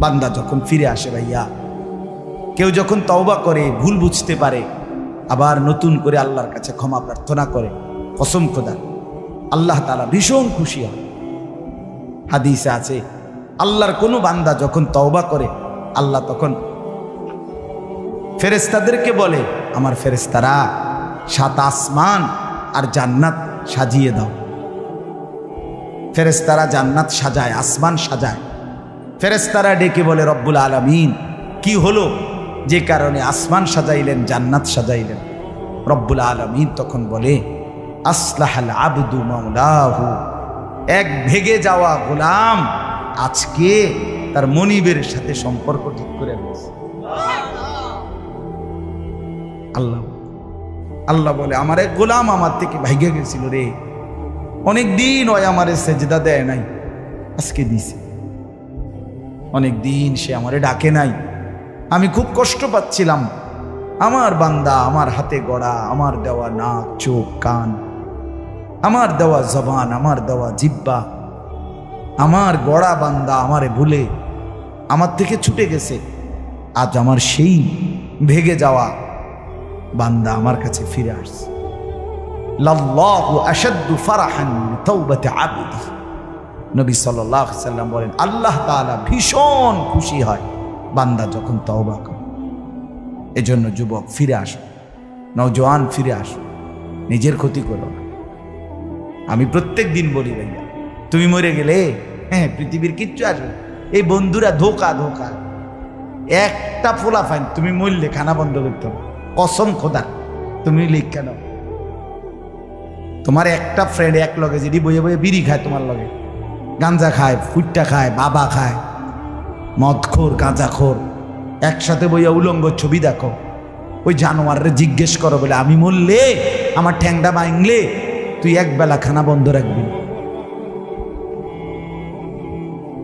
বান্দা যখন ফিরে আসে ভাইয়া, কেউ যখন তওবা করে, ভুল বুঝতে পারে, আবার নতুন করে আল্লাহর কাছে ক্ষমা প্রার্থনা করে, কসম খোদা আল্লাহ তাআলা ভীষণ খুশি হয়। হাদিসে আছে আল্লাহর কোনো বান্দা যখন তওবা করে, আল্লাহ তখন ফেরেশতাদেরকে বলে, আমার ফেরেশতারা 7 আসমান আর জান্নাত সাজিয়ে দাও। ফেরেশতারা জান্নাত সাজায়, আসমান সাজায়। ফেরেশতারা ডেকে বলে, রব্বুল আলামিন কি হলো যে কারণে আসমান সাজাইলেন, জান্নাত সাজাইলেন? রব্বুল আলামিন তখন বলে, আসলাহাল আবদু মাওলাহু, এক ভেগে যাওয়া গোলাম আজকে তার মনিবের সাথে সম্পর্ক ঠিক করে ফেলেছে। আল্লাহ আল্লাহ বলে, আমার এক গোলাম আমার থেকে ভাইগে গেছিল রে, অনেকদিন ওই আমারে সেজদা দেয় নাই, আজকে দিছে। অনেকদিন সে আমারে ডাকে নাই, আমি খুব কষ্ট পাচ্ছিলাম। আমার বান্দা আমার হাতে গড়া, আমার দেওয়া নাক, চোখ, কান, আমার দেওয়া জবান, আমার দেওয়া জিহ্বা, আমার গড়া বান্দা আমারে ভুলে আমার থেকে ছুটে গেছে। আজ আমার সেই ভেগে যাওয়া বান্দা আমার কাছে ফিরে আসছে। লাল্লাহু আশাদ্দু ফারাহান বিতাওবাতি আবদি, নবী সাল্লাল্লাহু আলাইহি সাল্লাম বলেন, আল্লাহ তাআলা ভীষণ খুশি হয় বান্দা যখন তওবা করে। এজন্য যুবক ফিরে আসো, নওজোয়ান ফিরে আসো, নিজের ক্ষতি করো না। আমি প্রত্যেক দিন বলি ভাইয়া, তুমি মরে গেলে পৃথিবীর কিচ্ছু আসবে। এই বন্ধুরা ধোকা ধোকা, একটা ফোলা ফাইন তুমি মরলে খানা বন্ধ করতে হবে, কসম খোদা। তুমি লিখ কেন, তোমার একটা ফ্রেন্ড এক লগে যদি বইয়ে বইয়ে বিড়ি খায়, তোমার লগে গাঞ্জা খায়, ফুটটা খায়, বাবা খায়, মদখোর, গাঁজাখোর, একসাথে বইয়া উলঙ্গ ছবি দেখো, ওই জানোয়াররে জিজ্ঞেস করো বলে, আমি মরলে আমার ঠ্যাংটা ভাঙলে তুই এক বেলা খানা বন্ধ রাখবি।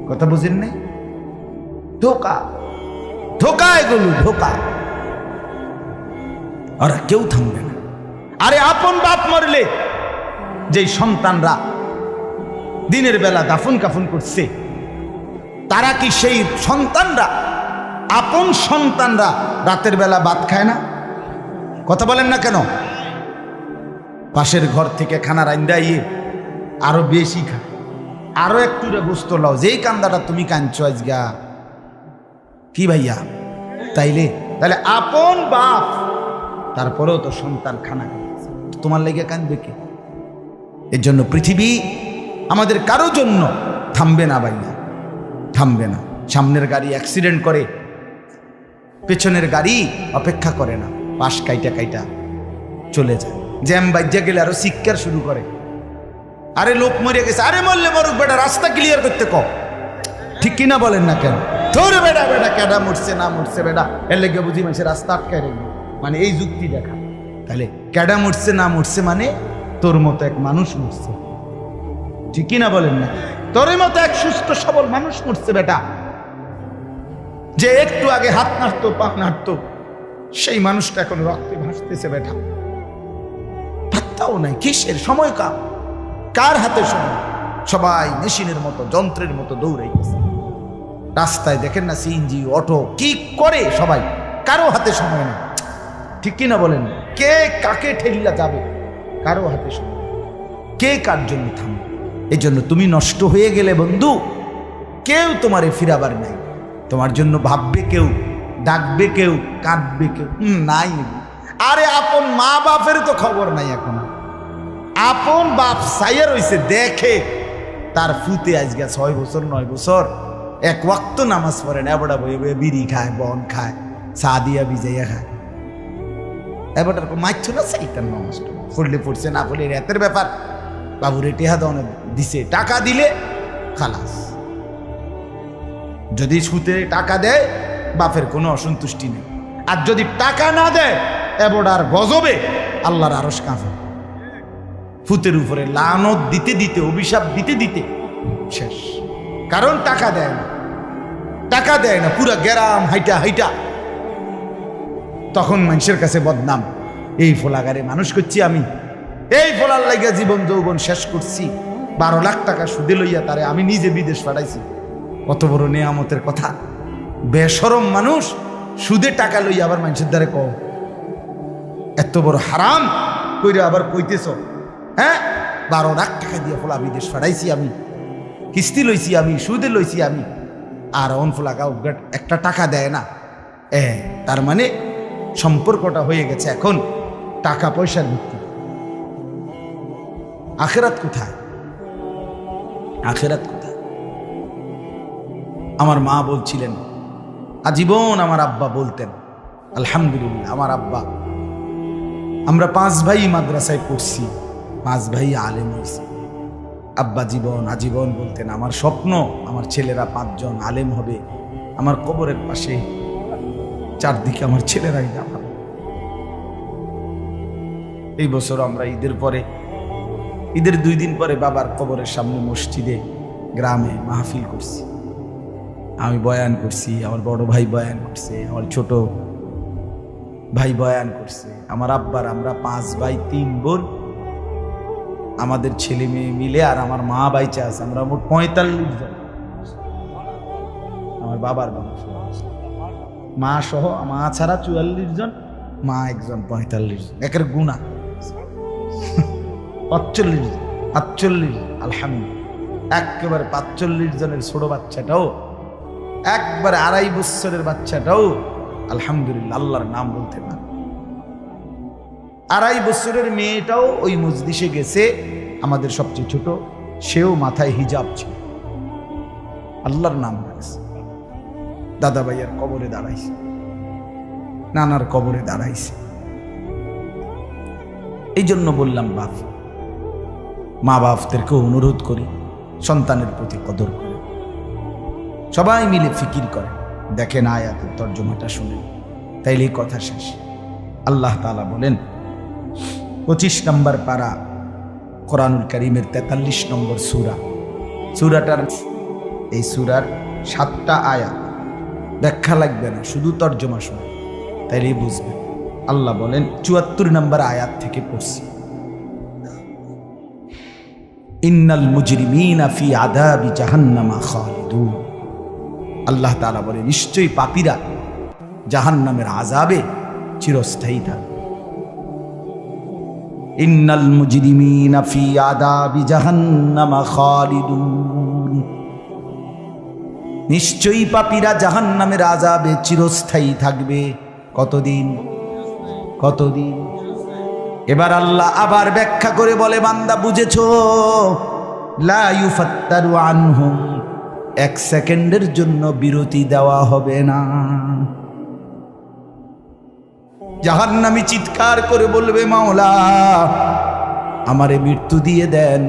কথা বুঝেন নাই? ধোকা ধোকা, এগুলো ধোকা। আর কেউ থামবে না। আরে আপন বাপ মরলে যেই সন্তানরা দিনের বেলা দাফন কাফন করছে, তারা কি সেই সন্তানরা, আপন সন্তানরা রাতের বেলা ভাত খায় না? কথা বলেন না কেন? পাশের ঘর থেকে খানা রান্দাইয়ে আরো বেশি খায়, আরো একটু গোস্ত লাও, যেই কান্দাটা তুমি কাঁদছো আজগা। কি ভাইয়া? তাহলে আপন বাপ, তারপরেও তো সন্তান খানা খাচ্ছে, তোমার লেগে কাঁদবে কে? এর জন্য পৃথিবী আমাদের কারো জন্য থামবে না ভাইয়া, থামবে না। সামনের গাড়ি অ্যাক্সিডেন্ট করে, পেছনের গাড়ি অপেক্ষা করে না, পাশ কাইটা কাইটা চলে যায়। জ্যাম বাজ্যা গেলে আরো শিক্ষার শুরু করে, আরে লোক মরে গেছে, আরে মরলে মরুক বেটা, রাস্তা ক্লিয়ার করতে কও। ঠিক কিনা বলেন না কেন? ধরে বেটা বেটা কেডা মরছে না মরছে বেটা, এর লেগে বুঝি মানুষের রাস্তা আটকায় রাখবে, মানে এই যুক্তি দেখা। তাহলে কেডা মরছে না মরছে মানে তোর মতো এক মানুষ মরছে। ঠিক কিনা বলেন না? তোর মতো এক সুস্থ সবল মানুষ মরছে বেটা, যে একটু আগে হাত নাড়তো, পা নাড়তো, সেই মানুষটা এখন রক্তে ভাসতেছে বেটা। পাত্তাও নাই, কিসের সময়? কার হাতে সময়? সবাই মেশিনের মতো, যন্ত্রের মতো দৌড়াইতেছে। রাস্তায় দেখেন না সিএনজি, অটো কি করে সবাই, কারো হাতে সময় নেই। ঠিক কিনা বলেন? কে কাকে ঠেলিলা যাবে, কারো হাতে সময়, কে কার জন্য থামবে। এই জন্য তুমি নষ্ট হয়ে গেলে বন্ধু, কেউ তোমারে ফিরাবার নাই। তোমার জন্য ভাববে কেউ, ডাকবে কেউ, কাঁদবে কেউ নাই। আরে আপন মা বাপের তো খবর নাই এখন। আপন বাপ সাইয়া রইছে, দেখে তার ফুতে আজকে 6 বছর 9 বছর এক ওয়াক্ত নামাজ পড়ে না, এবটা বই বই বিড়ি খায়, বন খায়, চা দিয়া ভিজাইয়া খায়। এবারটার মাইছ না সাইটার নামাজ পড়লে পড়ছে, না পড়লে রাতের ব্যাপার। বাবুরে টেহা দাও দিছে, টাকা দিলে খালাস। যদি সুতে টাকা দেয় বাপের কোনো অসন্তুষ্টি নেই, আর যদি টাকা না দেয় এবটার গজবে আল্লাহর আরশ কাঁপে। ফুতের উপরে লানত দিতে দিতে, অভিশাপ দিতে দিতে শেষ। কারণ টাকা দেয় না, টাকা দেয় না, পুরা গ্রাম হাইটা হাইটা তখন মানুষের কাছে বদনাম। এই ফোলাগারে মানুষ করছি আমি, এই ফোলার লাগিয়া জীবন যৌবন শেষ করছি, 12 লাখ টাকা সুদে লইয়া তারে আমি নিজে বিদেশ পাঠাইছি। কত বড় নেয়ামতের কথা। বেশরম মানুষ সুদে টাকা লই আবার মানুষের দ্বারে কও এত বড় হারাম কইরে আবার কইতেছ, হ্যাঁ 12 লাখ টাকা দিয়ে ফলা বিদেশ ফাড়াইছি আমি, কিস্তি লইছি আমি, সুদে লইছি আমি, আর অন ফলাকা একটা টাকা দেয় না। তার মানে সম্পর্কটা হয়ে গেছে এখন টাকা পয়সার ভিত্তি। আখেরাত কোথায়? আখেরাত কোথায়? আমার মা বলছিলেন, আজীবন আমার আব্বা বলতেন, আলহামদুলিল্লাহ আমার আব্বা, আমরা 5 ভাই মাদ্রাসায় পড়ছি, 5 ভাই আলেম হয়েছি। আব্বা আজীবন বলতেন, আমার স্বপ্ন আমার ছেলেরা 5 জন আলেম হবে, আমার কবরের পাশে চারদিকে আমার ছেলেরাই যাবে। এই বছর আমরা ঈদের 2 দিন পরে বাবার কবরের সামনে মসজিদে গ্রামে মাহফিল করছি। আমি বয়ান করছি, আমার বড় ভাই বয়ান করছে, আমার ছোট ভাই বয়ান করছে, আমার আব্বার, আমরা 5 ভাই 3 বোন, আমাদের ছেলে মেয়ে মিলে, আর আমার মা বাইচা আছে, আমরা মোট 45 জন। আমার বাবার বংশ, মা সহ, মা ছাড়া 44 জন, মা একজন 45 জন, একের গুণা 45 আলহামদুলিল্লাহ। একেবারে 45 জনের ছোট বাচ্চাটাও, একবারে 2.5 বছরের বাচ্চাটাও আলহামদুলিল্লাহ আল্লাহর নাম বলতে পারে। 2.5 বছরের মেয়েটাও ওই মজলিসে গেছে, আমাদের সবচেয়ে ছোট, সেও মাথায় হিজাব ছিল, আল্লাহর নাম রাখছে। দাদা ভাইয়ার কবরে দাঁড়াইছে, নানার কবরে দাঁড়াইছে। এই জন্য বললাম মা বাপদেরকে অনুরোধ করি সন্তানের প্রতি কদর করে, সবাই মিলে ফিকির করে, দেখেন আয়াতের তর্জমাটা শুনেন, তাইলেই কথা শেষ। আল্লাহ তাআলা বলেন 25 নম্বর পারা কোরআনুল কারীমের 43 নম্বর সূরাটার, এই সূরার 7টা আয়াত, ব্যাখ্যা লাগবে না, শুধু তর্জমা শুনে তাইলেই বুঝবেন। আল্লাহ বলেন 74 নম্বর আয়াত থেকে পড়ছি, ইন্নাল মুজরিমিনা ফি আযাবি জাহান্নামা খালিদুন। আল্লাহ তাআলা বলে, নিশ্চয়ই পাপীরা জাহান্নামের আযাবে চিরস্থায়ী থাকবে। ইন্নাল মুজরিমিনা ফি আযাবি জাহান্নামা খালিদুন, নিশ্চয়ই পাপীরা জাহান্নামের আযাবে চিরস্থায়ী থাকবে। কতদিন? এবার আল্লাহ আবার ব্যাখ্যা করে বলে, বান্দা বুঝেছো? লা ইউফাত্তারু আনহুম, 1 সেকেন্ডের জন্য বিরতি দেওয়া হবে না। জাহান্নামী চিৎকার করে বলবে, মাওলা আমারে মৃত্যু দিয়ে দেন।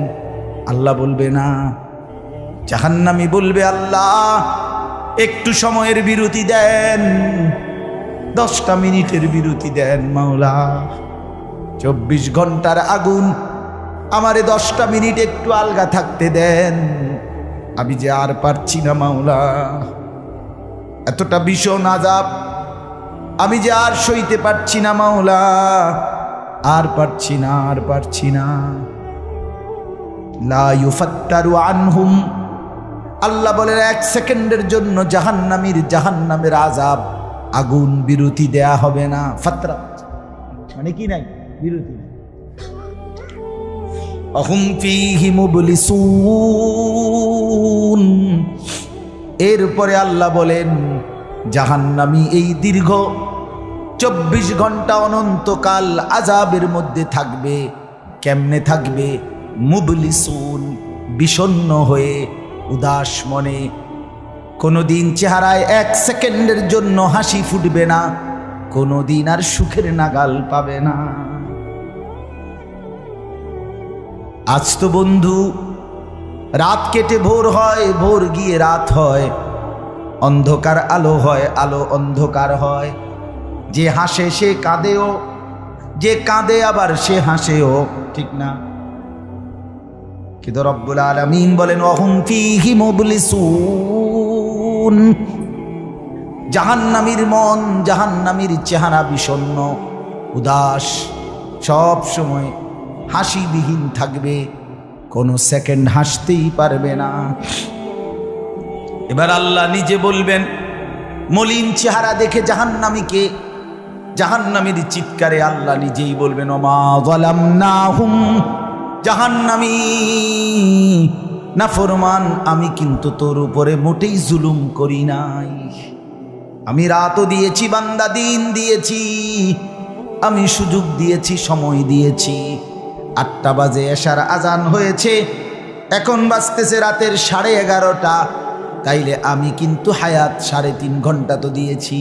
আল্লাহ বলবে না। জাহান্নামী বলবে, আল্লাহ একটু সময়ের বিরতি দেন, 10টা মিনিটের বিরতি দেন মাওলা। 24 ঘন্টার আগুন, আমারে 10টা মিনিট একটু আলগা থাকতে দেন, আমি যে আর পারছি না মাওলা, এতটা ভীষণ আযাব আমি যে আর সইতে পারছি না মাওলা, আর পারছি না। লা ইউফাত্তারু আনহুম, আল্লাহ বলেন 1 সেকেন্ডের জন্য জাহান্নামের আযাব, আগুন বিরতি দেয়া হবে না। ফাতরা মানে কি নাই, বিরতি নাই। আহুম ফীহি মুবলিসুন, এরপরে আল্লাহ বলেন জাহান্নামী এই দীর্ঘ 24 ঘন্টা অনন্তকাল আযাবের মধ্যে থাকবে। কেমনে থাকবে? মুবলিসুন, বিষণ্ণ হয়ে, উদাস মনে। কোনোদিন চেহারায় 1 সেকেন্ডের জন্য হাসি ফুটবে না, কোনোদিন আর সুখের নাগাল পাবে না। আজ তো বন্ধু রাত কেটে ভোর হয়, ভোর গিয়ে রাত হয়, অন্ধকার আলো হয়, আলো অন্ধকার হয়। যে হাসে সে কাঁদেও, যে কাঁদে আবার সে হাসেও, ঠিক না? কিন্তু রব্বুল আলামিন বলেন ওয়াহুম ফীহি মুবলিসুন, জাহান্নামীর মন, জাহান্নামীর চেহারা বিষণ্ণ, উদাস, সব সময় হাসিবিহীন থাকবে, কোনো সেকেন্ড হাসতেই পারবে না। এবার আল্লাহ নিজে বলবেন মলিন চেহারা দেখে জাহান্নামীকে, জাহান্নামীর চিৎকারে আল্লাহ নিজেই বলবেন ওমা যালামনাহুম, জাহান্নামী নাফরমান, আমি কিন্তু তোর উপরে মোটেই জুলুম করি নাই। আমি রাতও দিয়েছি বান্দা, দিন দিয়েছি, আমি সুযোগ দিয়েছি, সময় দিয়েছি। 8টা বাজে এশার আজান হয়েছে, এখন বাজতেছে রাতের 11:30। তাইলে আমি কিন্তু হায়াত 3.5 ঘন্টা তো দিয়েছি।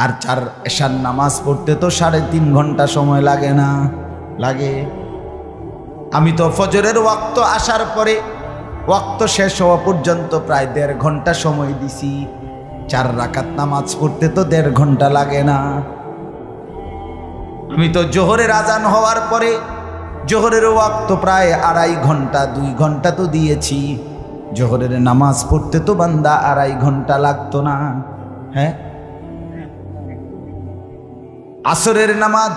আর 4 এশার নামাজ পড়তে তো 3.5 ঘন্টা সময় লাগে না? লাগে। আমি তো ফজরের ওয়াক্ত আসার পরে ওয়াক্ত শেষ হওয়া পর্যন্ত প্রায় 1.5 ঘন্টা সময় দিছি। 4 রাকাত নামাজ পড়তে তো 1.5 ঘন্টা লাগে না? আমি তো জোহরের আজান হওয়ার পরে জোহরের ওয়াক্ত প্রায় 2.5 ঘন্টা, 2 ঘন্টা তো দিয়েছি। জোহরের নামাজ পড়তে তো বান্দা 2.5 ঘন্টা লাগতো না? হ্যাঁ। আসরের নামাজ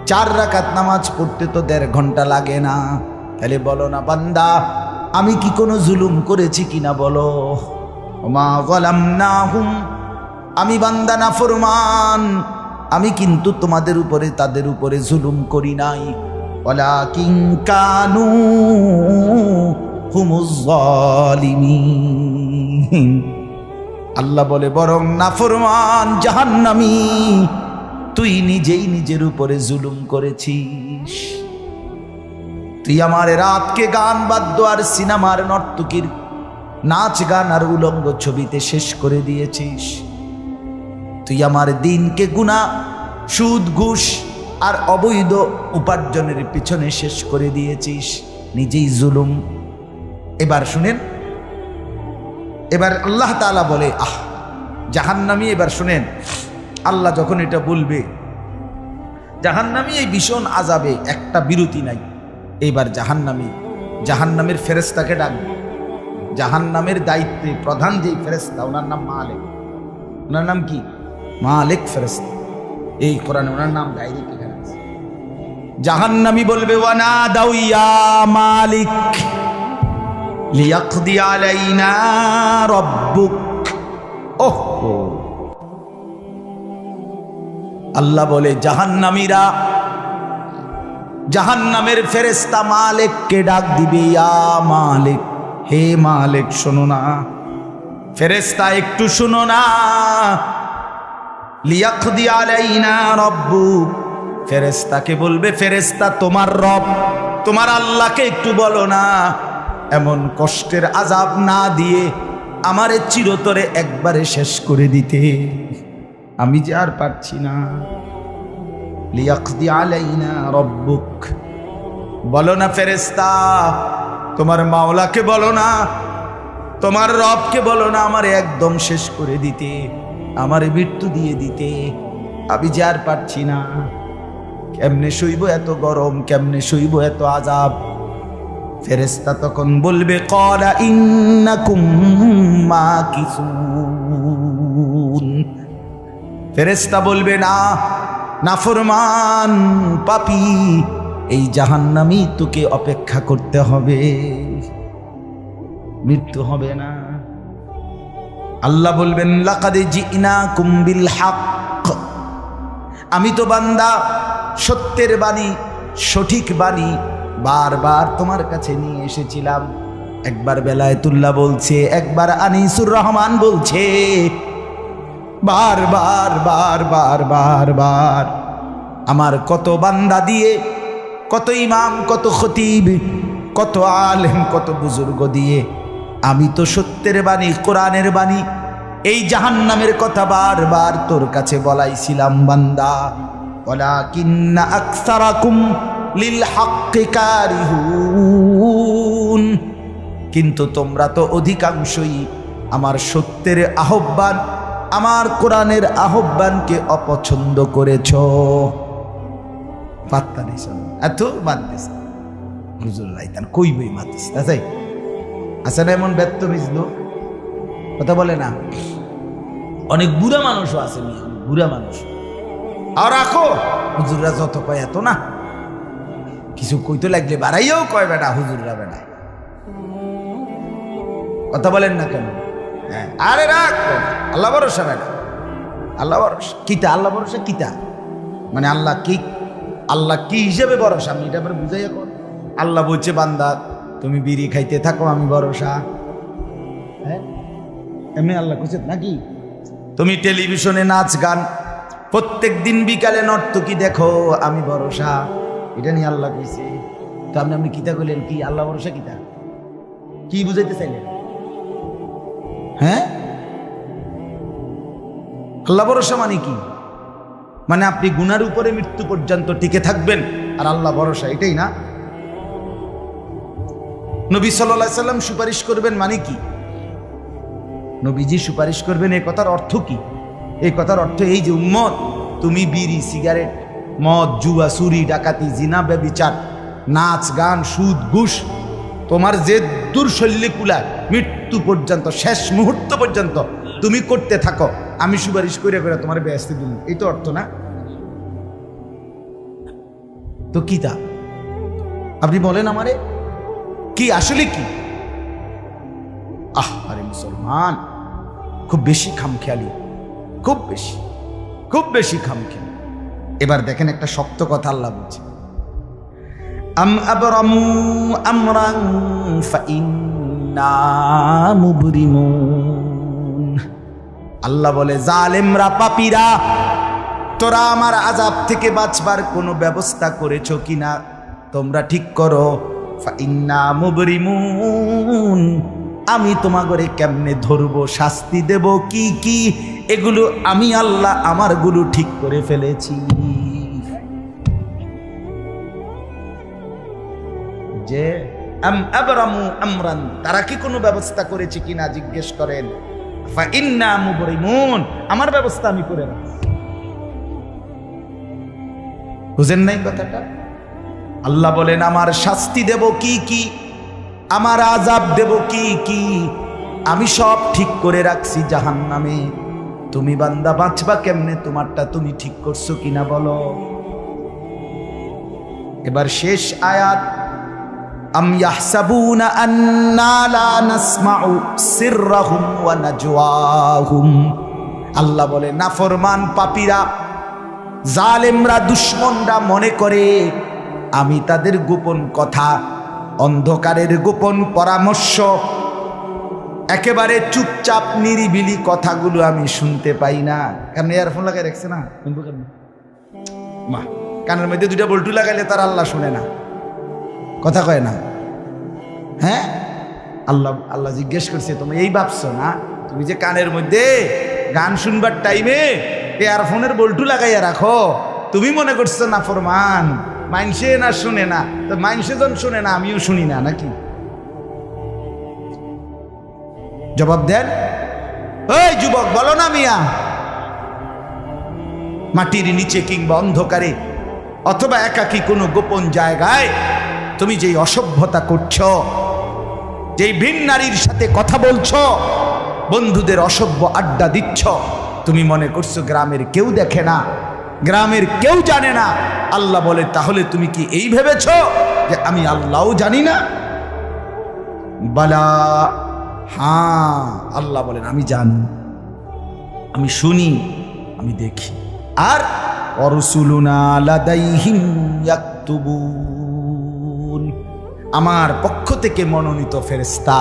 4 রাকাত নামাজ পড়তে তো 1.5 ঘন্টা লাগে না? তাহলে বলো না বান্দা, আমি কি কোনো জুলুম করেছি কিনা বলো? ওমা যালামনাহুম, আমি বান্দা নাফরমান, আমি কিন্তু তোমাদের উপরে, তাদের উপরে জুলুম করি নাই। ওয়ালাকিন কানু হুমুজ জালিমিন। আল্লাহ বলে বরং নাফরমান জাহান্নামী, তুই নিজেই নিজের উপরে জুলুম করেছিস। তুই আমার রাতকে গান বাদ্য আর সিনেমার নর্তকীর নাচ গান আর উলঙ্গ ছবিতে শেষ করে দিয়েছিস। তুই আমার দিনকে গুনাহ, সুদ, ঘুষ আর অবৈধ উপার্জনের পিছনে শেষ করে দিয়েছিস। নিজেই জুলুম। এবার শুনেন, এবার আল্লাহ তাআলা বলে জাহান্নামী, এবার শুনেন আল্লাহ যখন এটা বলবে, জাহান্নামী এই ভীষণ আযাবে একটা বিরতি নাই। এইবার জাহান্নামের ফেরেশতাকে ডাকবে। জাহান্নামের দায়িত্বে প্রধান যেই ফেরেশতা, ওনার নাম মালিক। ওনার নাম কি? মালিক ফেরেশতা। এই কোরআনে ওনার নাম ডাইরেক্ট এখানে আছে। জাহান্নামী বলবে ওয়ানা দাউ ইয়া মালিক লিয়াকদি আলাইনা রাব্বুক। ওহো, আল্লাহ বলে জাহান্নামীরা, জাহান্নামের ফেরেশতা মালিককে ডাক দিবে, ইয়া মালিক, হে মালিক শোনো না। ফেরেশতা একটু শোনো না। লিয়াকদি আলাইনা রাব্বুক, ফেরেশতাকে বলবে, ফেরেশতা তোমার রব, তোমার আল্লাহকে একটু বলো না এমন কষ্টের আযাব না দিয়ে আমারে চিরতরে একবারে শেষ করে দিতে, আমি যে আর পারছি না। লিয়াকদি আলাইনা রাব্বুক, বলো না ফেরেশতা, তোমার মাওলাকে বলো না, তোমার রবকে বলো না আমারে একদম শেষ করে দিতে, আমারে মৃত্যু দিয়ে দিতে, আমি যে আর পারছি না। কেমনে সইব এত গরম, কেমনে সইব এত আযাব? ফেরেশতা তখন বলবে ক্বালা ইন্নাকুম মাকিসুন। ফেরেশতা বলবে না, নাফরমান পাপী, এই জাহান্নামী তোকে অপেক্ষা করতে হবে, মৃত্যু হবে না। আল্লাহ বলবেন লাকাদ জিনাকুম বিল হক, আমি তো বান্দা সত্যের বাণী, সঠিক বাণী বারবার তোমার কাছে নিয়ে এসেছিলাম। একবার বেলায়েতুল্লাহ বলছে, একবার আনিসুর রহমান বলছে, বারবার বারবার বারবার আমার কত বান্দা দিয়ে, কত ইমাম, কত খতিব, কত আলেম, কত বুজুর্গ দিয়ে আমি তো সত্যের বাণী, কোরআনের বাণী, এই জাহান্নামের কথা বারবার তোর কাছে বলাইছিলাম বান্দা। ওয়ালাকিন্না আকসারাকুম লিল হাক্কি কারিহুন, কিন্তু তোমরা তো অধিকাংশই আমার সত্যের আহ্বান, আমার কোরআনের আহ্বানকে অপছন্দ করেছ। পাত্তা দিছ এত বাদ দিস হুজুর রাইতান কই বই মাতিস তাই আছে না? এমন ব্যর্থ মিজলো কথা বলে না। অনেক বুড়া মানুষও আছে, বুড়া মানুষ। আর রাখো হুজুররা যত কয় এত না, কিছু কইতে লাগলে বাড়াইয়াও কয় বেটা হুজুররা বেটা। কথা বলেন না কেন? হ্যাঁ, আরে রাখ, আল্লাহ ভরসা রাখা, আল্লাহ ভরসা কিতা, আল্লাহ ভরসা কিতা মানে আল্লাহ কি, আল্লাহ কি হিসেবে ভরসা আমি এটা বুঝাই। এখন আল্লাহ বলছে বান্দা তুমি বিড়ি খাইতে থাকো আমি ভরসা, হ্যাঁ এমনি আল্লাহ কইছে নাকি? তুমি টেলিভিশনে নাচ গান প্রত্যেক দিন বিকালে নর্তকী দেখো আমি ভরসা, এটা নিয়ে আল্লাহ কইছে। তো আপনি কিতা কইলেন কি আল্লাহ ভরসা কিতা, কি বুঝাইতে চাইলেন? হ্যাঁ, আল্লাহ ভরসা মানে কি? মানে আপনি গুনার উপরে মৃত্যু পর্যন্ত টিকে থাকবেন আর আল্লাহ ভরসা, এটাই না? নবী সাল্লাল্লাহু আলাইহি সাল্লাম সুপারিশ করবেন মানে কি? নবীজি সুপারিশ করবেন এই কথার অর্থ কি? এই কথার অর্থ এই যে উম্মত তুমি বিড়ি সিগারেট মদ জুয়া চুরি ডাকাতি জিনা ব্যভিচার নাচ গান সুদ ঘুষ তোমার যে দুর্শল্যে কুলায় মৃত্যু পর্যন্ত শেষ মুহূর্ত পর্যন্ত তুমি করতে থাকো, আমি সুপারিশ করে করে তোমার বেহেশতে দিন, এই তো অর্থ না? তো কি তা আপনি বলেন আমারে কি আসলে কি? আরে মুসলমান খুব বেশি খামখেয়ালি, খুব বেশি খামখেয়ালি। এবার দেখেন একটা শক্ত কথা আল্লাহ বলছে, আম আবরামু আমরান ফাইন্না মুবরিমুন। আল্লাহ বলে জালেমরা পাপীরা তোরা আমার আযাব থেকে বাঁচবার কোনো ব্যবস্থা করেছো কিনা তোমরা ঠিক করো। ফাইন্না মুবরিমুন, আমি তোমাগরে কেমনে ধরবো শাস্তি দেব কি কি এগুলো আমি আল্লাহ আমার গুলো ঠিক করে ফেলেছি। যে আম আবরামু আমরান, তারা কি কোনো ব্যবস্থা করেছে কিনা জিজ্ঞেস করেন। ফাইন্না মুবরিমুন, আমার ব্যবস্থা আমি করে রাখছি। বুঝেন নাই কথাটা? আল্লাহ বলেন আমার শাস্তি দেব কি কি, আমার আযাব দেব কি কি আমি সব ঠিক করে রাখছি জাহান্নামে। তুমি বান্দা বাঁচবা কেমনে তোমারটা তুমি ঠিক করছো কিনা বলো। এবার শেষ আয়াত, আম ইয়াহসাবুনা আন্না লা নাসমাউ সিররাহুম ওয়া নাজওয়াহুম। আল্লাহ বলে নাফরমান পাপীরা জালেমরা দুশমনরা মনে করে আমি তাদের গোপন কথা অন্ধকারের গোপন পরামর্শ একেবারে চুপচাপ নিরিবিলি কথাগুলো আমি শুনতে পাই না। কারণ ইয়ারফোন লাগাই রাখছে না, মা কানের মধ্যে দুইটা বল্টু লাগাইলে তার আল্লাহ শুনে না, কথা কয় না। হ্যাঁ, আল্লাহ জিজ্ঞেস করছে তুমি এই ভাবছো না তুমি যে কানের মধ্যে গান শুনবার টাইমে ইয়ারফোনের বল্টু লাগাইয়া রাখো, তুমি মনে করছো না ফরমান মাইনসে না শুনে না, তো মাইনসে যখন শুনে না আমিও শুনি না নাকি? জবাব দেন, ওই যুবক বলো না মিয়া। মাটির নিচে কিংবা অন্ধকারে অথবা একাকী কোনো গোপন জায়গায় তুমি যেই অসভ্যতা করছো, যেই ভিন নারীর সাথে কথা বলছো, বন্ধুদের অসভ্য আড্ডা দিচ্ছ, তুমি মনে করছো গ্রামের কেউ দেখে না, গ্রামের কেউ জানে না। আল্লাহ বলে তাহলে তুমি কি এই ভেবেছো যে আমি আল্লাহও জানি না? বালা, হ্যাঁ আল্লাহ বলেন আমি জানি, আমি শুনি, আমি দেখি। আর অরসুলুনা লাদাইহিম ইয়াকতুবুন, আমার পক্ষ থেকে মনোনীত ফেরেশতা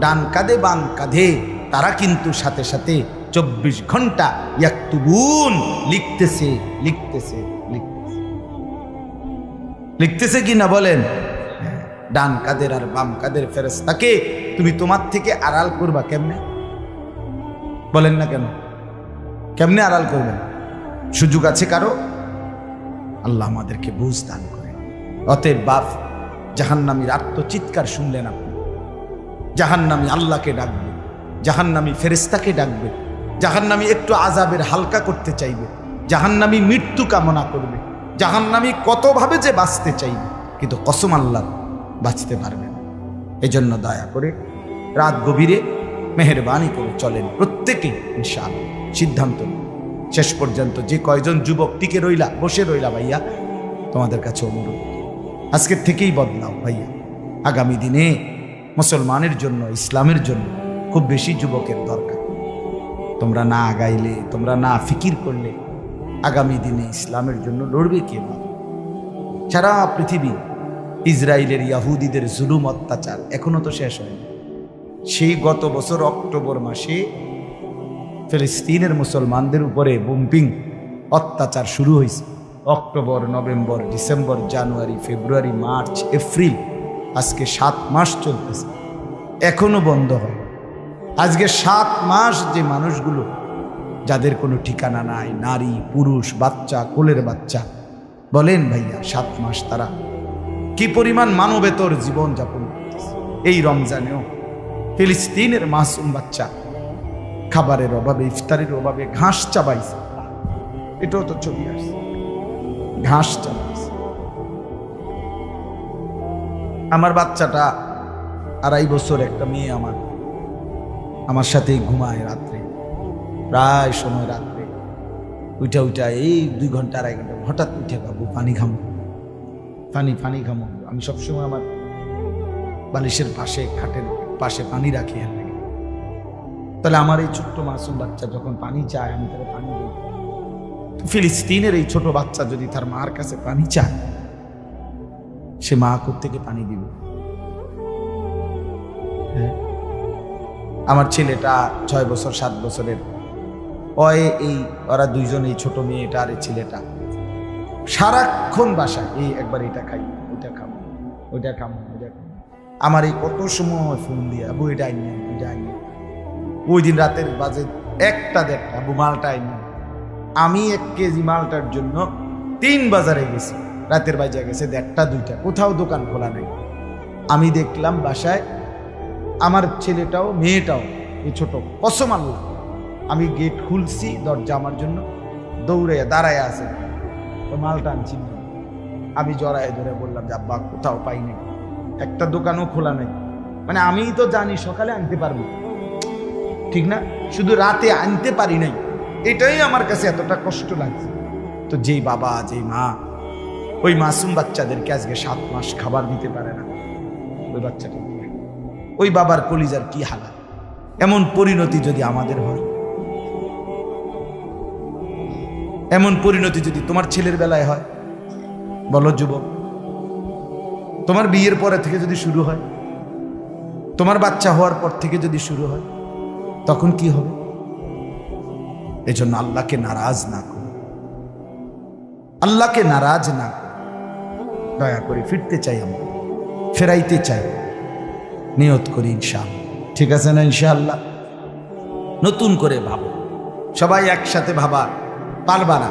ডান কাঁধে বাম কাঁধে তারা কিন্তু সাথে সাথে 24 ঘন্টা ইয়াকতুবুন লিখতেছে লিখতেছে লিখতেছে লিখতেছে কি না বলেন? ডান কাদের আর বাম কাদের ফেরেশতাকে তুমি তোমার থেকে আড়াল করবা কেমনে? বলেন না কেন? কেমনে আড়াল করবেন? সুযোগ আছে কারো? আল্লাহ আমাদেরকে বুঝ দান করে। অতএব বাপ, জাহান্নামীর আত্মচিৎকার শুনলেন আপনি, জাহান্নামী আল্লাহকে ডাকবে, জাহান্নামী ফেরেশতাকে ডাকবে, জাহান্নামী একটু আযাবের হালকা করতে চাইবে, জাহান্নামী মৃত্যু কামনা করবে, জাহান্নামী কতভাবে যে বাঁচতে চাইবে, কিন্তু কসম আল্লাহ বাঁচতে পারবে না। এজন্য দয়া করে রাত গভীরে মেহেরবানি করে চলেন প্রত্যেকে ইনশাআল্লাহ। সিদ্ধান্ত শেষ পর্যন্ত যে কয়জন যুবক টিকে রইলা, বসে রইলা, ভাইয়া তোমাদের কাছে অনুরোধ, আজকের থেকেই বদলাও ভাইয়া। আগামী দিনে মুসলমানের জন্য, ইসলামের জন্য খুব বেশি যুবকের দরকার। তোমরা না আগাইলে, তোমরা না ফিকির করলে আগামী দিনে ইসলামের জন্য লড়বে কে? সারা পৃথিবী ইসরায়েলের ইয়াহুদিদের জুলুম অত্যাচার এখনো তো শেষ হয়নি। সেই গত বছর অক্টোবর মাসে ফিলিস্তিনের মুসলমানদের উপরে বোম্পিং অত্যাচার শুরু হয়েছে। অক্টোবর, নভেম্বর, ডিসেম্বর, জানুয়ারি, ফেব্রুয়ারি, মার্চ, এপ্রিল, আজকে 7 মাস চলতেছে, এখনো বন্ধ হয়। আজকে 7 মাস যে মানুষগুলো যাদের কোনো ঠিকানা নাই, নারী, পুরুষ, বাচ্চা, কোলের বাচ্চা, বলেন ভাইয়া 7 মাস তারা কি পরিমাণ মানবেতর জীবন যাপন করতেছে। এই রমজানেও ফিলিস্তিনের মাসুম বাচ্চা খাবারের অভাবে, ইফতারের অভাবে ঘাস চাবাইছে। এটাও তো ছবি আসছে, ঘাস চাবাইছে। আমার বাচ্চাটা 2.5 বছর, একটা মেয়ে আমার সাথেই ঘুমায় রাত্রে, প্রায় সময় রাত্রে উঠা এই 2 ঘন্টা 2.5 ঘন্টা হঠাৎ উঠে, বাবু পানি খামো, পানি খামো। আমি সবসময় আমার বালিশের পাশে, খাটের পাশে পানি রাখি। তাহলে আমার এই ছোট্ট মাসুম বাচ্চা যখন পানি চায়, আমি তাকে পানি দিই। ফিলিস্তিনের এই ছোট বাচ্চা যদি তার মার কাছে পানি চায়, সে মা কোত্থেকে পানি দিবে? আমার ছেলেটা 6 বছর 7 বছরের, ওরা দুইজন, এই ছোট মেয়েটা আর এই ছেলেটা সারাক্ষণ বাসায় এই একবার এটা খাই, ওইটা খাবো, ওইটা খাবো, ওইটা খাবো। আমার এই কত সময় ফোন দিয়ে, আবু এটা আইনি, ওইটা আইনি। ওই দিন রাতের বাজে 1টা আবু মালটা আইনি। আমি 1 কেজি মালটার জন্য 3 বাজারে গেছি, রাতের বাজে গেছে 1টা 2টা, কোথাও দোকান খোলা নেই। আমি দেখলাম বাসায় আমার ছেলেটাও মেয়েটাও, এই ছোট, কসম আল্লাহ, আমি গেট খুলছি, দরজা আমার জন্য দৌড়ে দাঁড়ায় আছে, তো মালটা আনছি না। আমি জড়ায় ধরে বললাম যে আব্বা কোথাও পাই নাই, একটা দোকানও খোলা নেই। মানে আমি তো জানি সকালে আনতে পারবো, ঠিক না, শুধু রাতে আনতে পারি নাই, এটাই আমার কাছে এতটা কষ্ট লাগছে। তো যেই বাবা, যেই মা ওই মাসুম বাচ্চাদেরকে আজকে 7 মাস খাবার দিতে পারে না, ওই বাচ্চাটা, ওই বাবার কলিজার কি হালাত। এমন পরিণতি যদি আমাদের হয়, এমন পরিণতি যদি তোমার ছেলের বেলায় হয়, বলো যুবক, তোমার বিয়ের পরে থেকে যদি শুরু হয়, তোমার বাচ্চা হওয়ার পর থেকে যদি শুরু হয়, তখন কি হবে? এজন্য আল্লাহকে নারাজ না করো, আল্লাহকে নারাজ না করো। দয়া করে ফিরতে চাই, আমরা ফেরাইতে চাই, নিয়ত করি ইনশাআল্লাহ। ঠিক আছে না? ইনশাআল্লাহ নতুন করে ভাবো, সবাই একসাথে ভাবা পারবা না।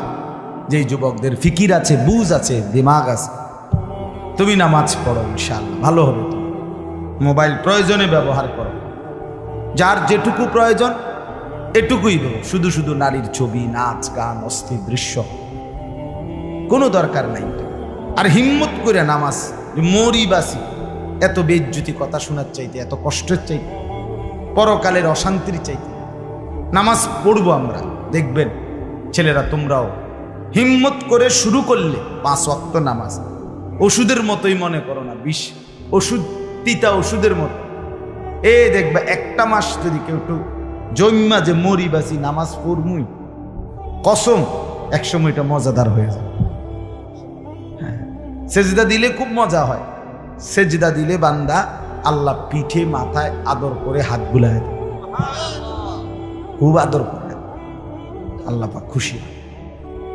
যেই যুবকদের ফিকির আছে, বুঝ আছে, দিমাগ আছে, তুমি নামাজ পড়ো, ইনশাআল্লাহ ভালো হবে। তুমি মোবাইল প্রয়োজনে ব্যবহার করো, যার যেটুকু প্রয়োজন এটুকুই দেবো। শুধু শুধু নারীর ছবি, নাচ, গান, অস্থির দৃশ্য কোনো দরকার নাই। আর হিম্মত করে নামাজ, মরি বাসি, এত বেজ্জুতি কথা শোনার চাইতে, এত কষ্টের চাইতে, পরকালের অশান্তির চাইতে নামাজ পড়বো আমরা। দেখবেন ছেলেরা, তোমরাও হিম্মত করে শুরু করলে 5 ওয়াক্ত নামাজ ওষুধের মতোই মনে করো না, বিষ ওষুধ, তিতা ওষুধের মতো। দেখবে 1টা মাস যদি কেউ একটু জন্মা যে মরি বাসি নামাজ পড়মুই, কসম একসময় এটা মজাদার হয়ে যায়। হ্যাঁ, সেজদা দিলে খুব মজা হয়। সেজদা দিলে বান্দা আল্লাহ পিঠে মাথায় আদর করে হাত বুলায়, খুব আদর করে, আল্লাহ পাক খুশি,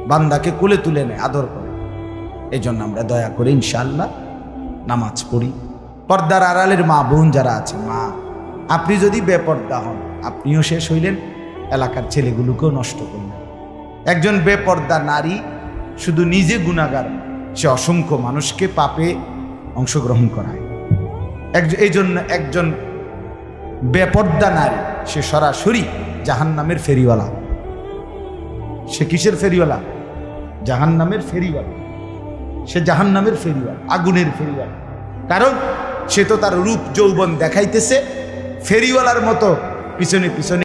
বান্দাকে কোলে তুলে নেয়, আদর করে। এই জন্য আমরা দয়া করে ইনশাআল্লাহ নামাজ পড়ি। পর্দার আড়ালের মা বোন যারা আছে, মা, আপনি যদি বেপর্দা হন, আপনিও শেষ হইলেন, এলাকার ছেলেগুলোকেও নষ্ট করলেন। একজন বেপর্দা নারী শুধু নিজে গুনাহগার, সে অসংখ্য মানুষকে পাপে অংশগ্রহণ করায়। এই জন্য একজন বেপর্দা নারী, সে সরাসরি জাহান্নামের ফেরিওয়ালা। সে কিসের ফেরিওয়ালা? জাহান্নামের ফেরিওয়ালা। সে জাহান্নামের ফেরিওয়ালা, আগুনের ফেরিওয়ালা। কারণ সে তো তার রূপ যৌবন দেখাইতেছে, ফেরিওয়ালার মতো পিছনে পিছনে